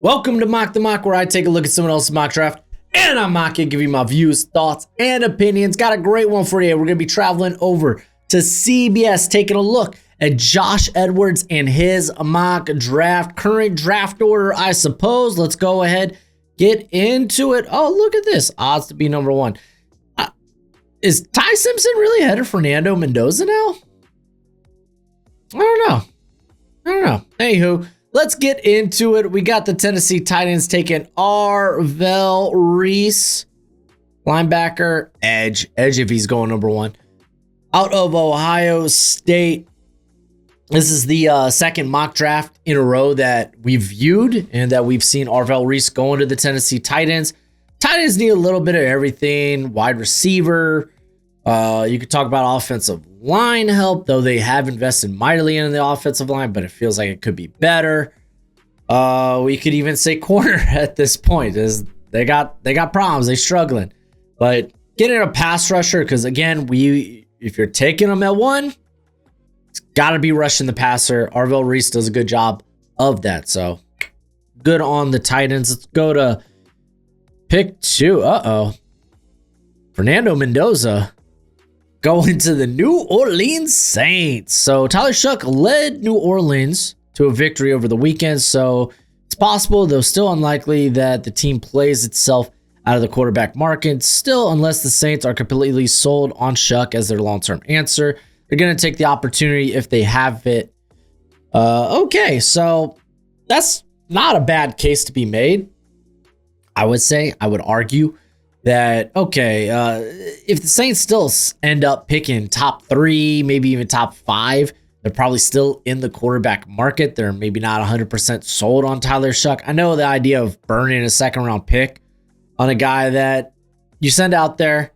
Welcome to Mock the Mock, where I take a look at someone else's mock draft and I'm mocking, give you my views, thoughts, and opinions. Got a great one for you. We're going to be traveling over to CBS, taking a look at Josh Edwards and his mock draft. Current draft order, I suppose. Let's go ahead, get into it. Oh, look at this. Odds to be number one. Is Ty Simpson really ahead of Fernando Mendoza now? I don't know. Anywho, let's get into it. We got the Tennessee Titans taking Arvell Reese, linebacker, edge if he's going number one, out of Ohio State. This is the second mock draft in a row that we've viewed and that we've seen Arvell Reese go into the Tennessee Titans. Titans need a little bit of everything. Wide receiver. You could talk about offensive line help, though they have invested mightily in the offensive line, but it feels like it could be better. We could even say corner at this point. They got problems. They're struggling. But getting a pass rusher, because again, if you're taking them at one, it's got to be rushing the passer. Arvell Reese does a good job of that. So good on the Titans. Let's go to pick 2. Fernando Mendoza going to the New Orleans Saints. So Tyler Shough led New Orleans to a victory over the weekend. So it's possible, though still unlikely, that the team plays itself out of the quarterback market. Still, unless the Saints are completely sold on Shough as their long-term answer, they're going to take the opportunity if they have it. Okay, so that's not a bad case to be made. I would argue that, okay, if the Saints still end up picking top 3, maybe even top 5, they're probably still in the quarterback market. They're maybe not 100% sold on Tyler Shough. I know the idea of burning a second-round pick on a guy that you send out there,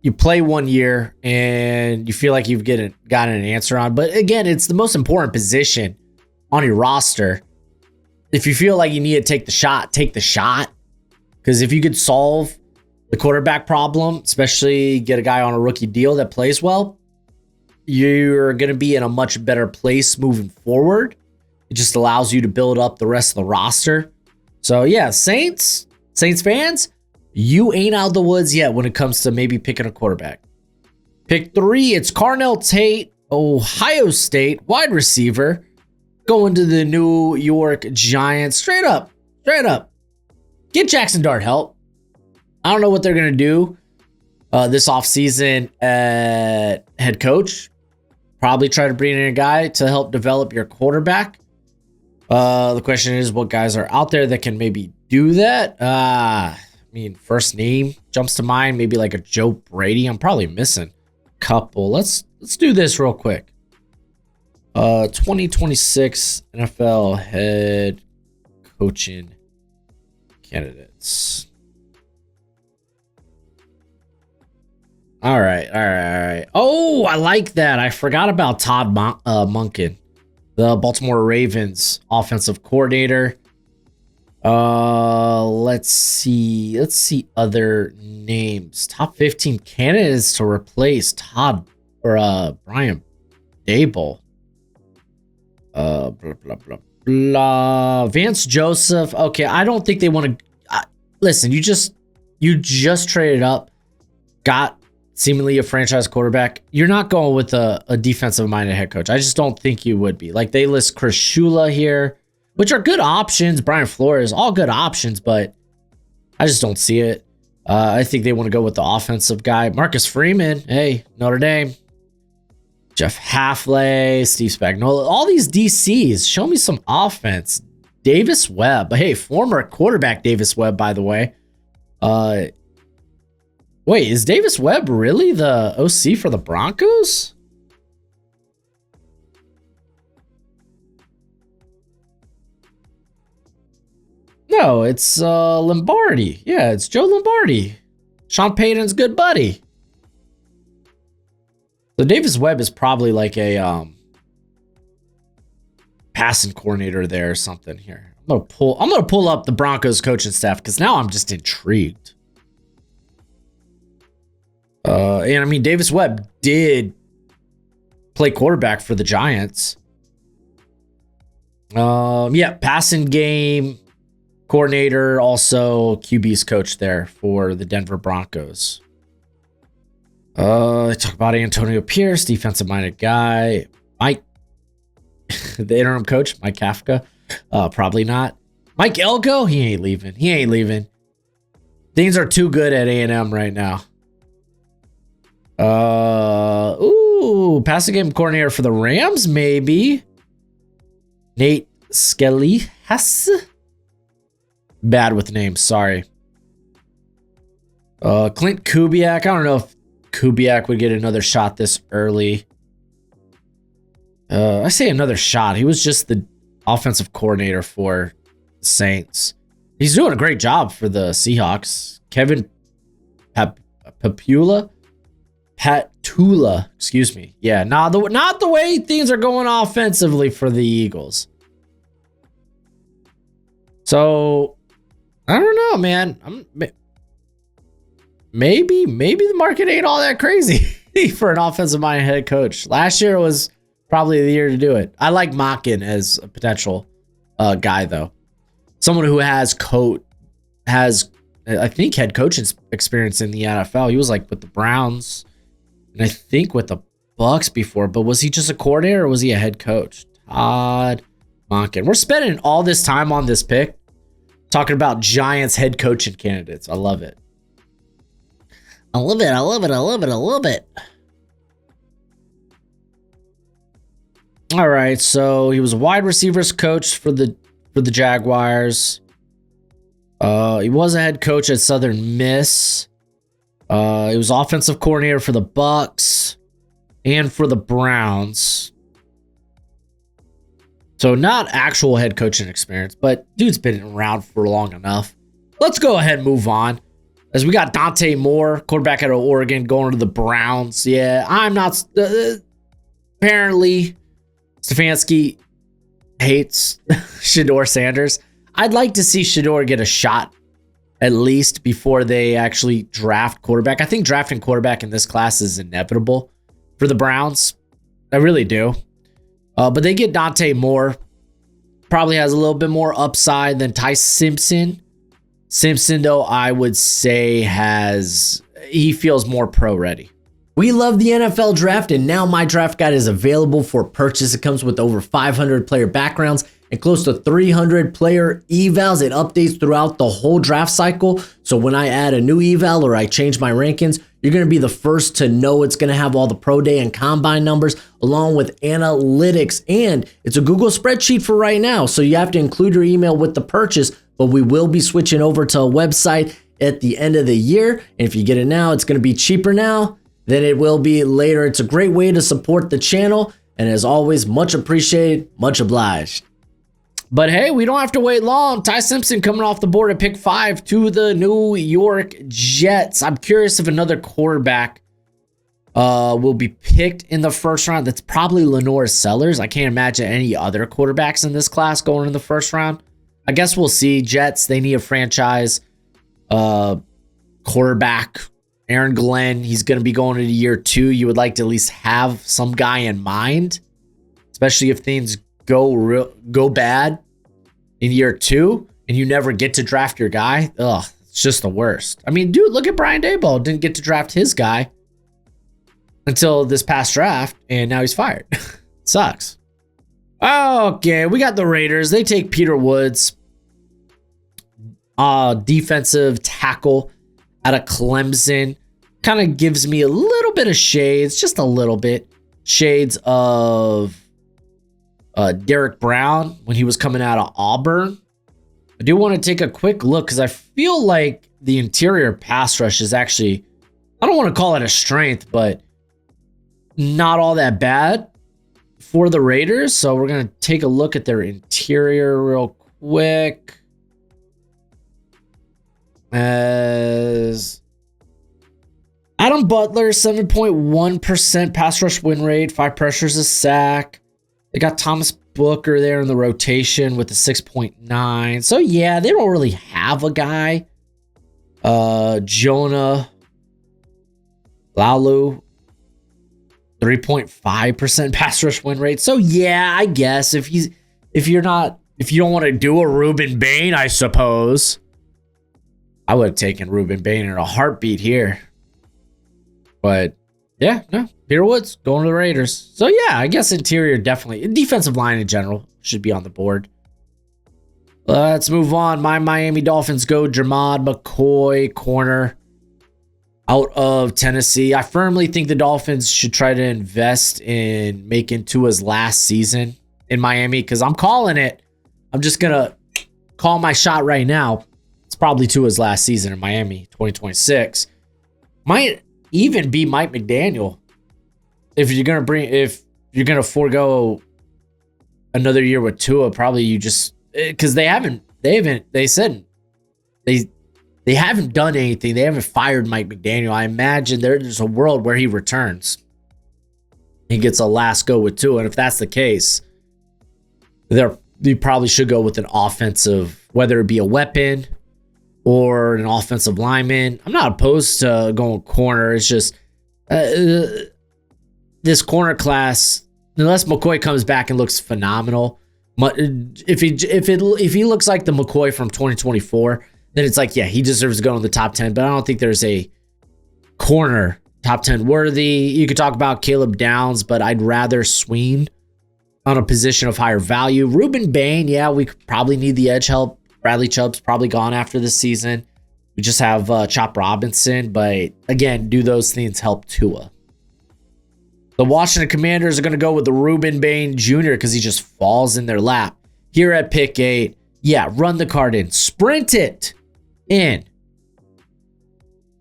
you play 1 year, and you feel like you've gotten an answer on. But again, it's the most important position on your roster. If you feel like you need to take the shot, take the shot. Because if you could solve the quarterback problem, especially get a guy on a rookie deal that plays well, you're going to be in a much better place moving forward. It just allows you to build up the rest of the roster. So yeah, Saints fans, you ain't out of the woods yet when it comes to maybe picking a quarterback. Pick 3, it's Carnell Tate, Ohio State, wide receiver, going to the New York Giants. Straight up. Get Jackson Dart help. I don't know what they're going to do this offseason at head coach. Probably try to bring in a guy to help develop your quarterback. The question is, what guys are out there that can maybe do that? First name jumps to mind. Maybe like a Joe Brady. I'm probably missing a couple. Let's do this real quick. 2026 NFL head coaching candidates. All right. Oh, I like that. I forgot about Todd Monken, the Baltimore Ravens offensive coordinator. Let's see other names. Top 15 candidates to replace Todd or Brian Daboll. Blah blah blah. Vance Joseph. Okay, I don't think they want to. Listen, you just traded up, got seemingly a franchise quarterback. You're not going with a defensive-minded head coach. I just don't think you would be. Like, they list Chris Shula here, which are good options. Brian Flores, all good options, but I just don't see it. I think they want to go with the offensive guy. Marcus Freeman, hey, Notre Dame. Jeff Hafley, Steve Spagnuolo, all these DCs. Show me some offense. Davis Webb. Hey, former quarterback Davis Webb, by the way. Wait, is Davis Webb really the OC for the Broncos? No, it's Lombardi. Yeah, it's Joe Lombardi. Sean Payton's good buddy. So Davis Webb is probably like a passing coordinator there or something here. I'm gonna pull up the Broncos coaching staff because now I'm just intrigued. And Davis Webb did play quarterback for the Giants. Yeah, passing game coordinator, also QB's coach there for the Denver Broncos. I talk about Antonio Pierce, defensive minded guy. Mike, the interim coach, Mike Kafka. Probably not. Mike Elko, he ain't leaving. He ain't leaving. Things are too good at A&M right now. Passing game coordinator for the Rams, maybe. Nate Skelly. Bad with names, sorry. Clint Kubiak. I don't know if Kubiak would get another shot this early. I say another shot. He was just the offensive coordinator for the Saints. He's doing a great job for the Seahawks. Kevin Patula, excuse me. Yeah, not the way things are going offensively for the Eagles. So, I don't know, man. Maybe the market ain't all that crazy for an offensive minded head coach. Last year was probably the year to do it. I like Mackin as a potential guy, though. Someone who has I think head coaching experience in the NFL. He was like with the Browns and I think with the Bucks before, but was he just a coordinator or was he a head coach? Todd Monken. We're spending all this time on this pick talking about Giants head coaching candidates. I love it. I love it. All right, so he was a wide receivers coach for the Jaguars. He was a head coach at Southern Miss. He was offensive coordinator for the Bucks and for the Browns. So not actual head coaching experience, but dude's been around for long enough. Let's go ahead and move on. As we got Dante Moore, quarterback out of Oregon, going to the Browns. Yeah, I'm not... apparently, Stefanski hates Shedeur Sanders. I'd like to see Shedeur get a shot at least before they actually draft quarterback. I think drafting quarterback in this class is inevitable for the Browns. I really do. But they get Dante Moore. Probably has a little bit more upside than Ty Simpson. Simpson, though, I would say he feels more pro ready. We love the NFL draft, and now my draft guide is available for purchase. It comes with over 500 player backgrounds and close to 300 player evals. It updates throughout the whole draft cycle. So when I add a new eval or I change my rankings, you're going to be the first to know. It's going to have all the pro day and combine numbers along with analytics. And it's a Google spreadsheet for right now. So you have to include your email with the purchase, but we will be switching over to a website at the end of the year. And if you get it now, it's going to be cheaper now than it will be later. It's a great way to support the channel. And as always, much appreciated, much obliged. But hey, we don't have to wait long. Ty Simpson coming off the board at pick 5 to the New York Jets. I'm curious if another quarterback will be picked in the first round. That's probably Lenore Sellers. I can't imagine any other quarterbacks in this class going in the first round. I guess we'll see. Jets, they need a franchise quarterback. Aaron Glenn, he's going to be going into year 2. You would like to at least have some guy in mind, especially if things go bad in year 2 and you never get to draft your guy. Ugh, it's just the worst. I mean, dude, look at Brian Daboll. Didn't get to draft his guy until this past draft, and now he's fired. Sucks. Okay, we got the Raiders. They take Peter Woods, defensive tackle out of Clemson. Kind of gives me a little bit of shades, just a little bit. Shades of Derek Brown when he was coming out of Auburn. I do want to take a quick look because I feel like the interior pass rush is actually, I don't want to call it a strength, but not all that bad for the Raiders. So we're going to take a look at their interior real quick. As Adam Butler, 7.1% pass rush win rate, 5 pressures a sack. They got Thomas Booker there in the rotation with a 6.9. So yeah, they don't really have a guy. Jonah Laulu, 3.5% pass rush win rate. So yeah, I guess if if you don't want to do a Ruben Bain, I suppose. I would have taken Ruben Bain in a heartbeat here. But yeah, no. Peter Woods going to the Raiders. So yeah, I guess interior definitely. Defensive line in general should be on the board. Let's move on. My Miami Dolphins go Jermod McCoy, corner, out of Tennessee. I firmly think the Dolphins should try to invest in making Tua's last season in Miami, because I'm calling it. I'm just going to call my shot right now. It's probably Tua's last season in Miami, 2026. Might even be Mike McDaniel. If you're going to forego another year with Tua, probably you just, because they haven't done anything. They haven't fired Mike McDaniel. I imagine there's a world where he returns. He gets a last go with Tua. And if that's the case, you probably should go with an offensive, whether it be a weapon or an offensive lineman. I'm not opposed to going corner. It's just this corner class, unless McCoy comes back and looks phenomenal. If he looks like the McCoy from 2024, then it's like, yeah, he deserves to go in the top 10. But I don't think there's a corner top 10 worthy. You could talk about Caleb Downs, but I'd rather swing on a position of higher value. Ruben Bain, yeah, we probably need the edge help. Bradley Chubb's probably gone after this season. We just have Chop Robinson, but again, do those things help Tua? The Washington Commanders are going to go with the Ruben Bain Jr. because he just falls in their lap. Here at pick 8, yeah, run the card in. Sprint it in.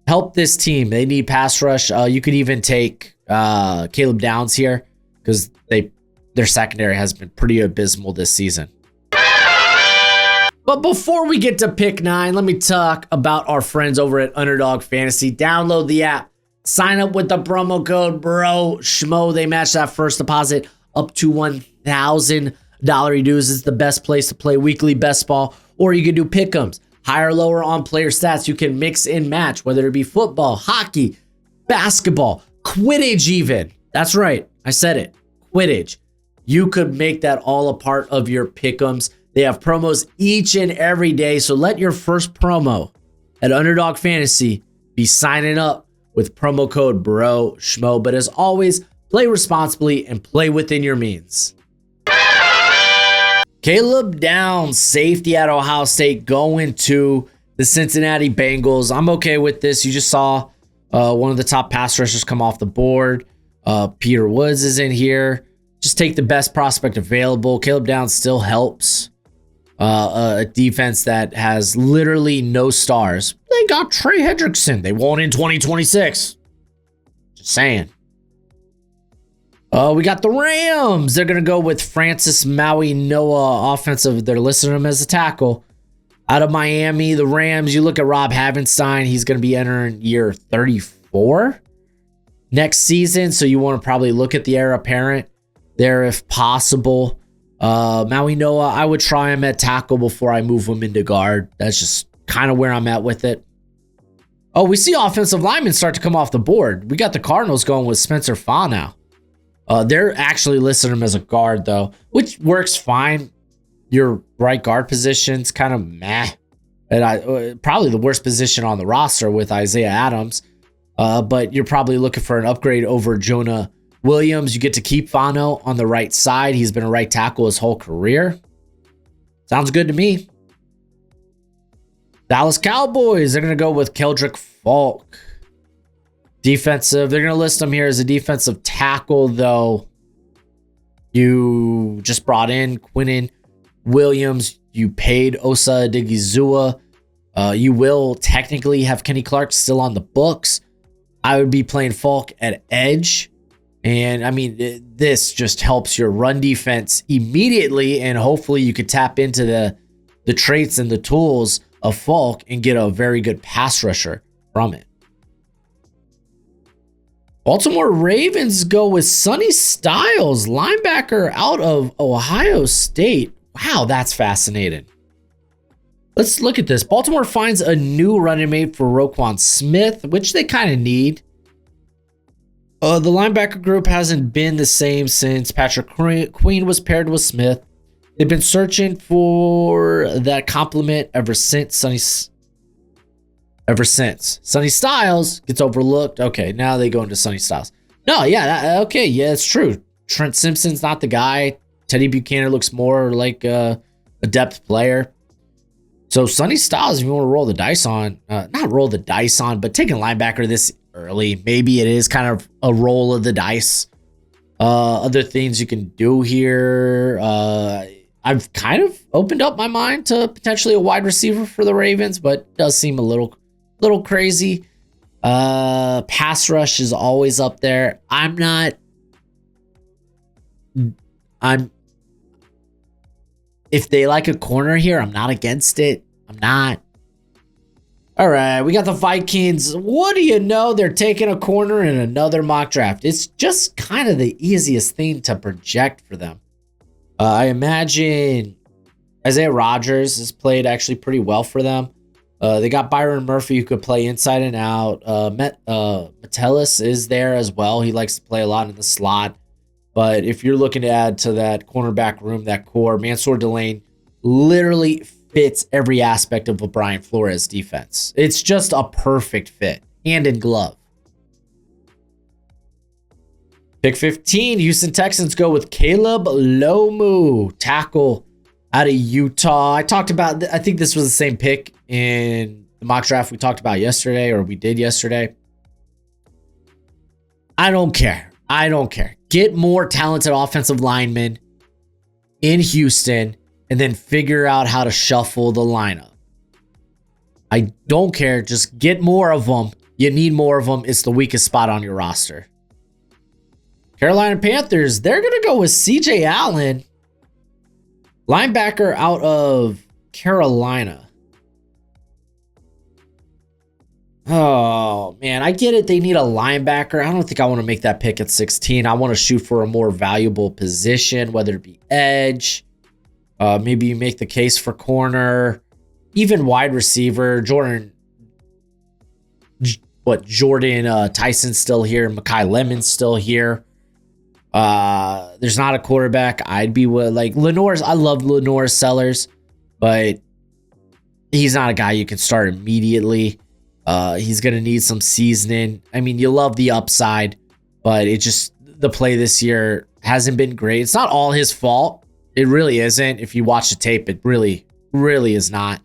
Help this team. They need pass rush. You could even take Caleb Downs here because their secondary has been pretty abysmal this season. But before we get to pick 9, let me talk about our friends over at Underdog Fantasy. Download the app. Sign up with the promo code BROSHMO. They match that first deposit up to $1,000 dues. It's the best place to play weekly best ball, or you can do pick'ems. Higher or lower on player stats. You can mix and match, whether it be football, hockey, basketball, Quidditch even. That's right. I said it. Quidditch. You could make that all a part of your pick'ems. They have promos each and every day. So let your first promo at Underdog Fantasy be signing up with promo code BROSHMO. But as always, play responsibly and play within your means. Caleb Downs, safety at Ohio State, going to the Cincinnati Bengals. I'm okay with this. You just saw one of the top pass rushers come off the board. Peter Woods is in here. Just take the best prospect available. Caleb Downs still helps a defense that has literally no stars. They got Trey Hendrickson. They won't in 2026. Just saying. We got the Rams. They're going to go with Francis Maui Noah offensive. They're listing him as a tackle. Out of Miami, the Rams, you look at Rob Havenstein. He's going to be entering year 34 next season. So you want to probably look at the heir apparent there if possible. Maui Noah, I would try him at tackle before I move him into guard. That's just kind of where I'm at with it. Oh, we see offensive linemen start to come off the board. We got the Cardinals going with Spencer Fa now. They're actually listing him as a guard, though, which works fine. Your right guard position's kind of meh. And probably the worst position on the roster with Isaiah Adams. But you're probably looking for an upgrade over Jonah Williams. You get to keep Fano on the right side. He's been a right tackle his whole career. Sounds good to me. Dallas Cowboys, they're going to go with Keldrick Falk. Defensive, they're going to list him here as a defensive tackle, though. You just brought in Quinnen Williams. You paid Osa Odigizua. You will technically have Kenny Clark still on the books. I would be playing Falk at edge. And I mean, this just helps your run defense immediately. And hopefully you could tap into the traits and the tools of Falk and get a very good pass rusher from it. Baltimore Ravens go with Sonny Styles, linebacker out of Ohio State. Wow, that's fascinating. Let's look at this. Baltimore finds a new running mate for Roquan Smith, which they kind of need. The linebacker group hasn't been the same since Patrick Queen was paired with Smith. They've been searching for that compliment ever since Sonny Styles gets overlooked. Okay, now they go into Sonny Styles. No, yeah, okay, yeah, it's true. Trent Simpson's not the guy. Teddy Buchanan looks more like a depth player. So Sonny Styles, if you want to roll the dice on, not roll the dice on, but taking linebacker this early, maybe it is kind of a roll of the dice. Other things you can do here. I've kind of opened up my mind to potentially a wide receiver for the Ravens, but it does seem a little crazy. Pass rush is always up there. If they like a corner here, I'm not against it. I'm not. All right, we got the Vikings. What do you know? They're taking a corner in another mock draft. It's just kind of the easiest thing to project for them. I imagine Isaiah Rodgers has played actually pretty well for them. They got Byron Murphy who could play inside and out. Metellus is there as well. He likes to play a lot in the slot. But if you're looking to add to that cornerback room, that core, Mansour Delane literally fits every aspect of a Brian Flores defense. It's just a perfect fit, hand in glove. Pick 15, Houston Texans go with Caleb Lomu, tackle out of Utah. I think this was the same pick in the mock draft we talked about yesterday, or we did yesterday. I don't care. Get more talented offensive linemen in Houston and then figure out how to shuffle the lineup. I don't care. Just get more of them. You need more of them. It's the weakest spot on your roster. Carolina Panthers, they're going to go with CJ Allen, linebacker out of Carolina. Oh, man, I get it. They need a linebacker. I don't think I want to make that pick at 16. I want to shoot for a more valuable position, whether it be edge. Maybe you make the case for corner, even wide receiver. Jordan Tyson's still here. Mekhi Lemon's still here. There's not a quarterback. I'd be with like Lenore's. I love Lenore Sellers, but he's not a guy you can start immediately. He's going to need some seasoning. I mean, you love the upside, but the play this year hasn't been great. It's not all his fault. It really isn't. If you watch the tape, it really, really is not.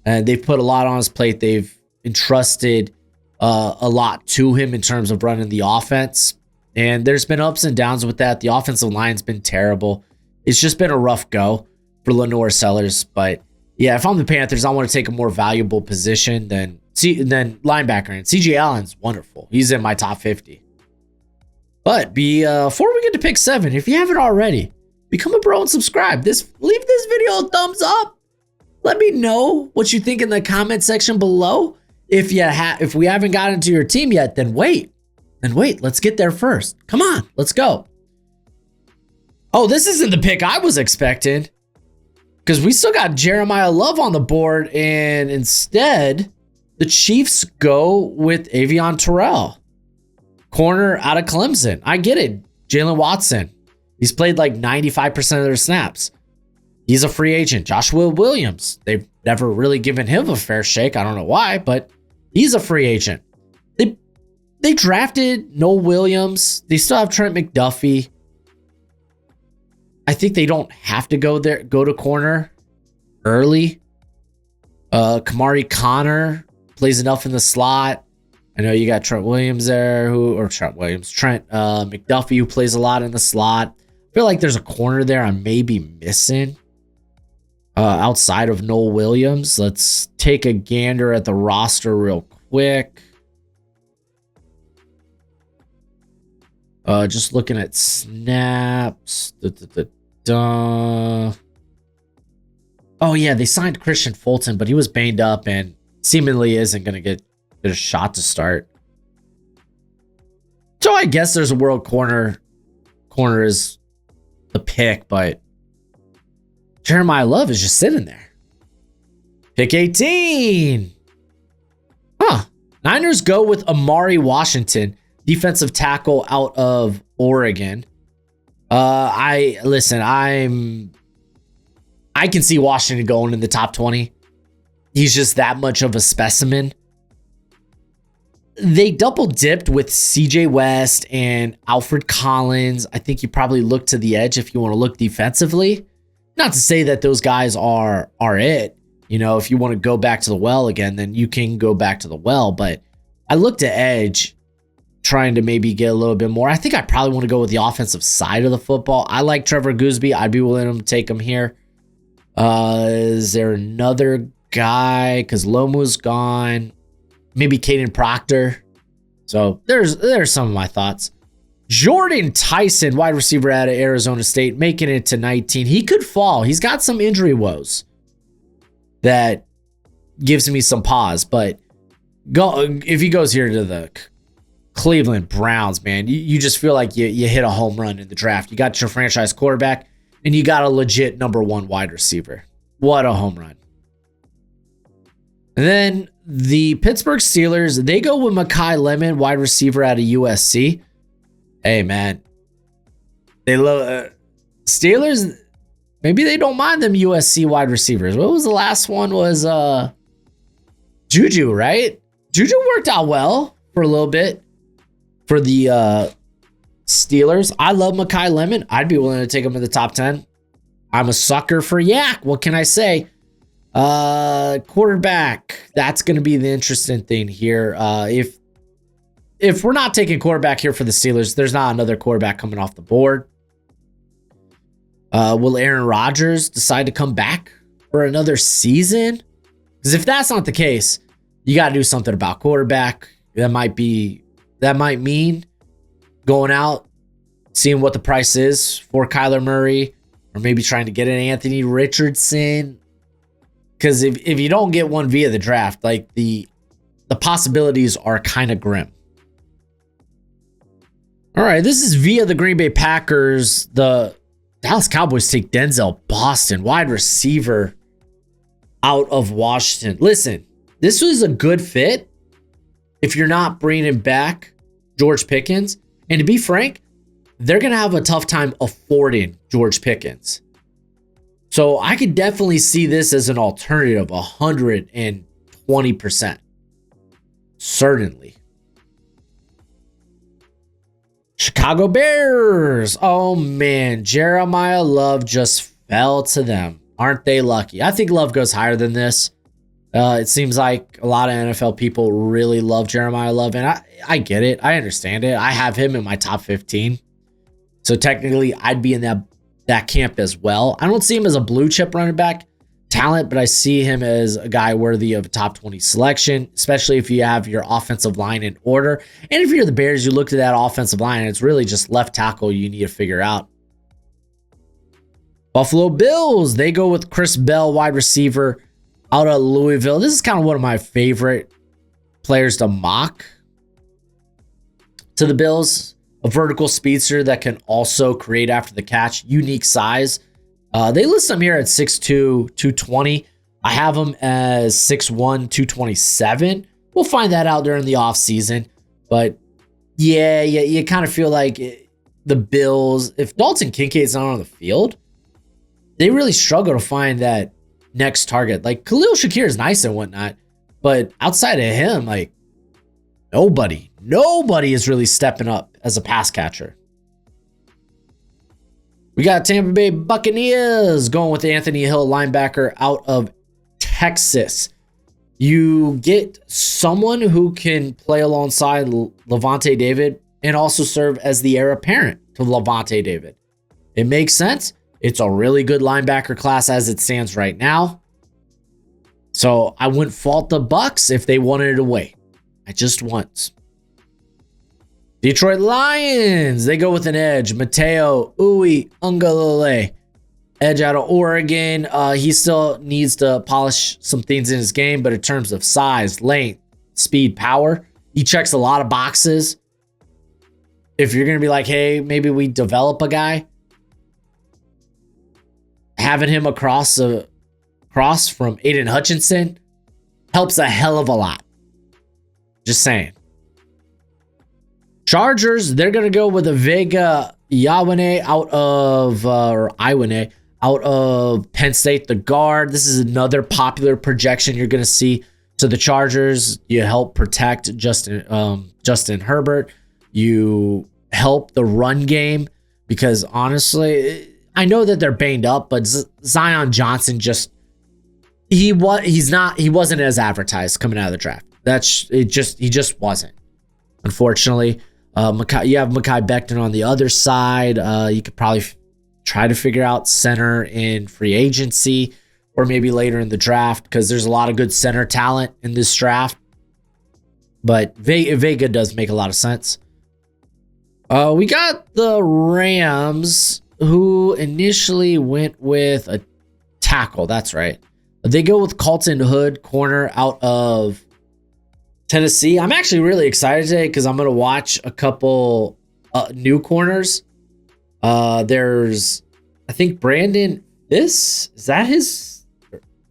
And they've put a lot on his plate. They've entrusted a lot to him in terms of running the offense. And there's been ups and downs with that. The offensive line's been terrible. It's just been a rough go for Lenore Sellers. But yeah, if I'm the Panthers, I want to take a more valuable position than linebacker. And CJ Allen's wonderful. He's in my top 50. But before we get to pick 7, if you haven't already, become a bro and subscribe. Leave this video a thumbs up. Let me know what you think in the comment section below. If we haven't gotten to your team yet, then wait. Let's get there first. Come on, let's go. Oh, this isn't the pick I was expecting, because we still got Jeremiah Love on the board, and instead, the Chiefs go with Avion Terrell, corner out of Clemson. I get it. Jalen Watson. He's played like 95% of their snaps. He's a free agent. Joshua Williams. They've never really given him a fair shake. I don't know why, but he's a free agent. They drafted Noel Williams. They still have Trent McDuffie. I think they don't have to go to corner early. Kamari Connor plays enough in the slot. I know you got Trent McDuffie, who plays a lot in the slot. I feel like there's a corner there I may be missing outside of Noel Williams. Let's take a gander at the roster real quick. Just looking at snaps. Oh, yeah, they signed Christian Fulton, but he was banged up and seemingly isn't going to get a shot to start. So I guess there's a world corner. Corner is the pick, but Jeremiah Love is just sitting there. Pick 18. Niners go with Amari Washington, defensive tackle out of Oregon. I'm I can see Washington going in the top 20. He's just that much of a specimen. They double dipped with CJ West and Alfred Collins. I think you probably look to the edge if you want to look defensively. Not to say that those guys are it. You know, if you want to go back to the well again, then you can go back to the well. But I looked at edge, trying to maybe get a little bit more. I think I probably want to go with the offensive side of the football. I like Trevor Gooseby. I'd be willing to take him here. Is there another guy? Because Lomu's gone. Maybe Caden Proctor. So there's some of my thoughts. Jordan Tyson, wide receiver out of Arizona State, making it to 19. He could fall. He's got some injury woes that gives me some pause. But if he goes here to the Cleveland Browns, man, you just feel like you hit a home run in the draft. You got your franchise quarterback, and you got a legit number 1 wide receiver. What a home run. And then the Pittsburgh Steelers, they go with Mekhi Lemon, wide receiver out of USC. Hey, man. They love Steelers. Maybe they don't mind them USC wide receivers. What was the last one? Was Juju, right? Juju worked out well for a little bit for the Steelers. I love Mekhi Lemon. I'd be willing to take him in the top 10. I'm a sucker for Yak. What can I say? Quarterback. That's going to be the interesting thing here. If we're not taking quarterback here for the Steelers, there's not another quarterback coming off the board. Will Aaron Rodgers decide to come back for another season? Because if that's not the case, you got to do something about quarterback. That might mean going out, seeing what the price is for Kyler Murray, or maybe trying to get an Anthony Richardson. Because if you don't get one via the draft, like the possibilities are kind of grim. All right, this is via the Green Bay Packers. The Dallas Cowboys take Denzel Boston, wide receiver out of Washington. Listen, this was a good fit if you're not bringing back George Pickens. And to be frank, they're going to have a tough time affording George Pickens. So I could definitely see this as an alternative, 120%. Certainly. Chicago Bears. Oh man, Jeremiah Love just fell to them. Aren't they lucky? I think Love goes higher than this. It seems like a lot of NFL people really love Jeremiah Love, and I get it. I understand it. I have him in my top 15. So technically, I'd be in that camp as well. I don't see him as a blue chip running back talent, but I see him as a guy worthy of a top 20 selection, especially if you have your offensive line in order. And if you're the Bears, you look to that offensive line, and it's really just left tackle you need to figure out. Buffalo Bills, they go with Chris Bell, wide receiver out of Louisville. This is kind of one of my favorite players to mock to the Bills. A vertical speedster that can also create after the catch. Unique size. They list him here at 6'2", 220. I have him as 6'1", 227. We'll find that out during the offseason. But yeah, you kind of feel like the Bills, if Dalton Kincaid's not on the field, they really struggle to find that next target. Like Khalil Shakir is nice and whatnot, but outside of him, like nobody is really stepping up as a pass catcher. We got Tampa Bay Buccaneers going with Anthony Hill, linebacker out of Texas. You get someone who can play alongside Levante David and also serve as the heir apparent to Levante David. It makes sense. It's a really good linebacker class as it stands right now. So I wouldn't fault the Bucs if they wanted it away. I just once. Detroit Lions, they go with an edge. Mateo Uiagalelei, edge out of Oregon. He still needs to polish some things in his game, but in terms of size, length, speed, power, he checks a lot of boxes. If you're going to be like, hey, maybe we develop a guy, having him across from Aiden Hutchinson helps a hell of a lot. Just saying. Chargers, they're going to go with a Vega Iwane out out of Penn State, the guard. This is another popular projection you're going to see. So the Chargers, you help protect Justin Herbert. You help the run game because honestly, I know that they're banged up, but Zion Johnson he wasn't as advertised coming out of the draft. He just wasn't. Unfortunately, you have Mekhi Becton on the other side. You could probably try to figure out center in free agency or maybe later in the draft because there's a lot of good center talent in this draft. But Vega does make a lot of sense. We got the Rams, who initially went with a tackle. That's right. They go with Colton Hood, corner out of Tennessee. I'm actually really excited today because I'm going to watch a couple new corners. There's, I think, Brandon. Is that his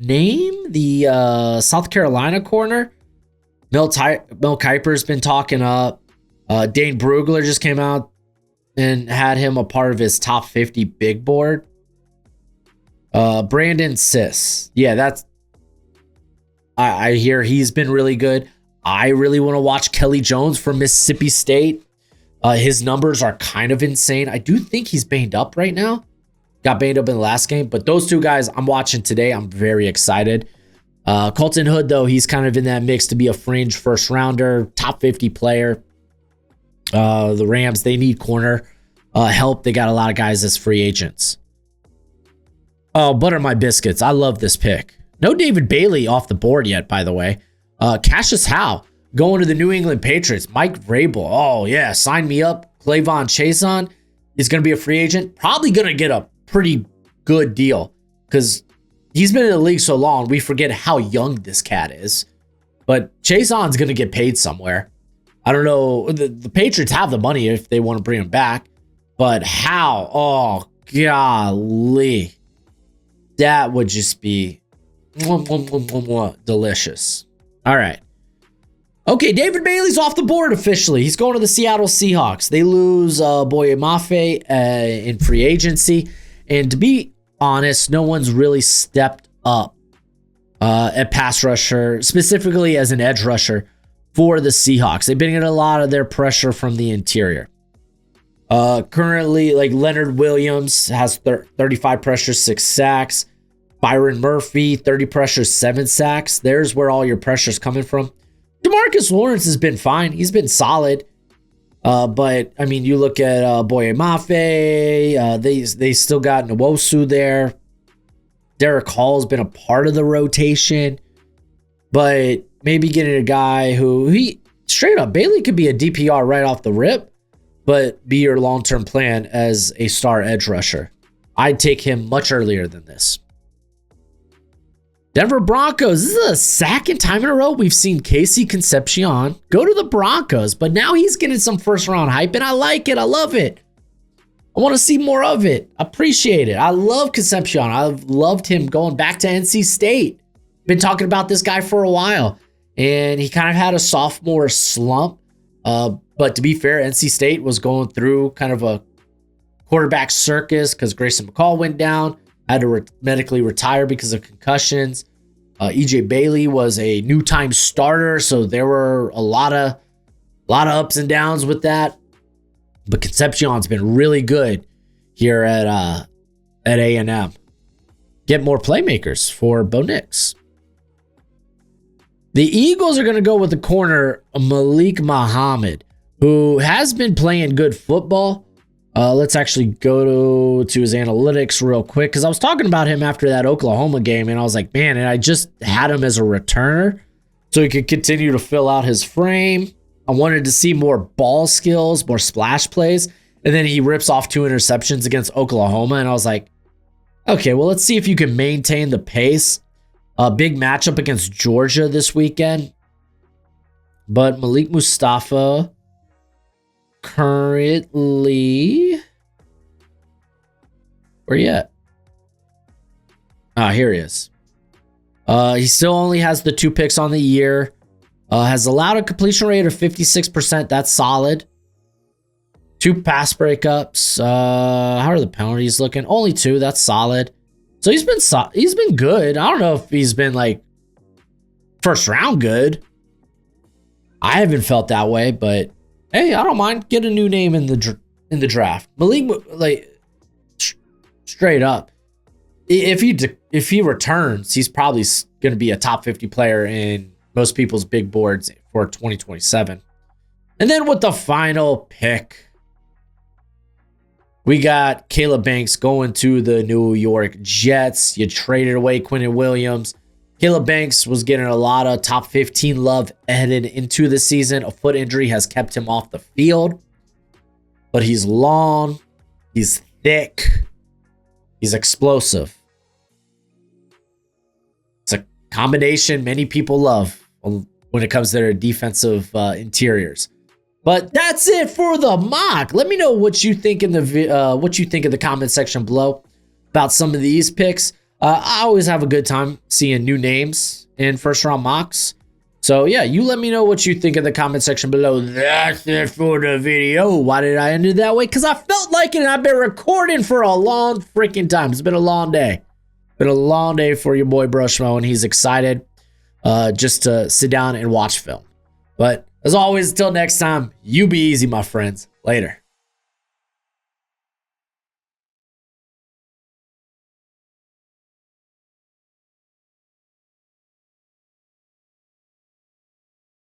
name? The South Carolina corner. Mel Kiper's been talking up. Dane Brugler just came out and had him a part of his top 50 big board. Brandon Siss. Yeah, I hear he's been really good. I really want to watch Kelly Jones from Mississippi State. His numbers are kind of insane. I do think he's banged up right now. Got banged up in the last game. But those two guys I'm watching today, I'm very excited. Colton Hood, though, he's kind of in that mix to be a fringe first rounder, top 50 player. The Rams, they need corner help. They got a lot of guys as free agents. Oh, butter my biscuits. I love this pick. No David Bailey off the board yet, by the way. Cassius Howe going to the New England Patriots. Mike Vrabel. Oh, yeah. Sign me up. Clavon Chason is going to be a free agent. Probably going to get a pretty good deal because he's been in the league so long. We forget how young this cat is. But Chason's going to get paid somewhere. I don't know. The Patriots have the money if they want to bring him back. But how? Oh, golly. That would just be delicious. All right. Okay, David Bailey's off the board officially. He's going to the Seattle Seahawks. They lose Boye Mafe in free agency. And to be honest, no one's really stepped up at pass rusher, specifically as an edge rusher for the Seahawks. They've been getting a lot of their pressure from the interior. Currently, like Leonard Williams has 35 pressures, 6 sacks. Byron Murphy, 30 pressures, 7 sacks. There's where all your pressure's coming from. DeMarcus Lawrence has been fine. He's been solid. But, I mean, you look at Boye Mafe. They still got Nwosu there. Derek Hall's been a part of the rotation. But maybe getting a guy who, straight up, Bailey could be a DPR right off the rip, but be your long-term plan as a star edge rusher. I'd take him much earlier than this. Denver Broncos. This is the second time in a row we've seen Casey Concepcion go to the Broncos, but now he's getting some first-round hype, and I like it. I love it. I want to see more of it. Appreciate it. I love Concepcion. I've loved him going back to NC State. Been talking about this guy for a while, and he kind of had a sophomore slump. But to be fair, NC State was going through kind of a quarterback circus because Grayson McCall went down, had to medically retire because of concussions. EJ Bailey was a new time starter, so there were a lot of ups and downs with that. But Concepcion's been really good here at A&M. Get more playmakers for Bo Nix. The Eagles are going to go with the corner Malik Muhammad, who has been playing good football. Let's actually go to his analytics real quick because I was talking about him after that Oklahoma game, and I was like, man, and I just had him as a returner so he could continue to fill out his frame. I wanted to see more ball skills, more splash plays, and then he rips off 2 interceptions against Oklahoma, and I was like, okay, well, let's see if you can maintain the pace. A big matchup against Georgia this weekend. But Malik Mustafa currently... Where you at? Here he is. He still only has the 2 picks on the year. Has allowed a completion rate of 56%. That's solid. 2 pass breakups. How are the penalties looking? Only 2. That's solid. So he's been good. I don't know if he's been like first round good. I haven't felt that way, but hey, I don't mind. Get a new name in the draft. Malik, like straight up, if he returns, he's probably going to be a top 50 player in most people's big boards for 2027. And then with the final pick, we got Caleb Banks going to the New York Jets. You traded away Quentin Williams. Caleb Banks was getting a lot of top 15 love headed into the season. A foot injury has kept him off the field. But he's long. He's thick. He's explosive. It's a combination many people love when it comes to their defensive interiors. But that's it for the mock. Let me know what you think in the comment section below about some of these picks. I always have a good time seeing new names in first round mocks. So yeah, you let me know what you think in the comment section below. That's it for the video. Why did I end it that way? Because I felt like it and I've been recording for a long freaking time. It's been a long day. Been a long day for your boy Broshmo, and he's excited just to sit down and watch film. But as always, until next time, you be easy, my friends. Later.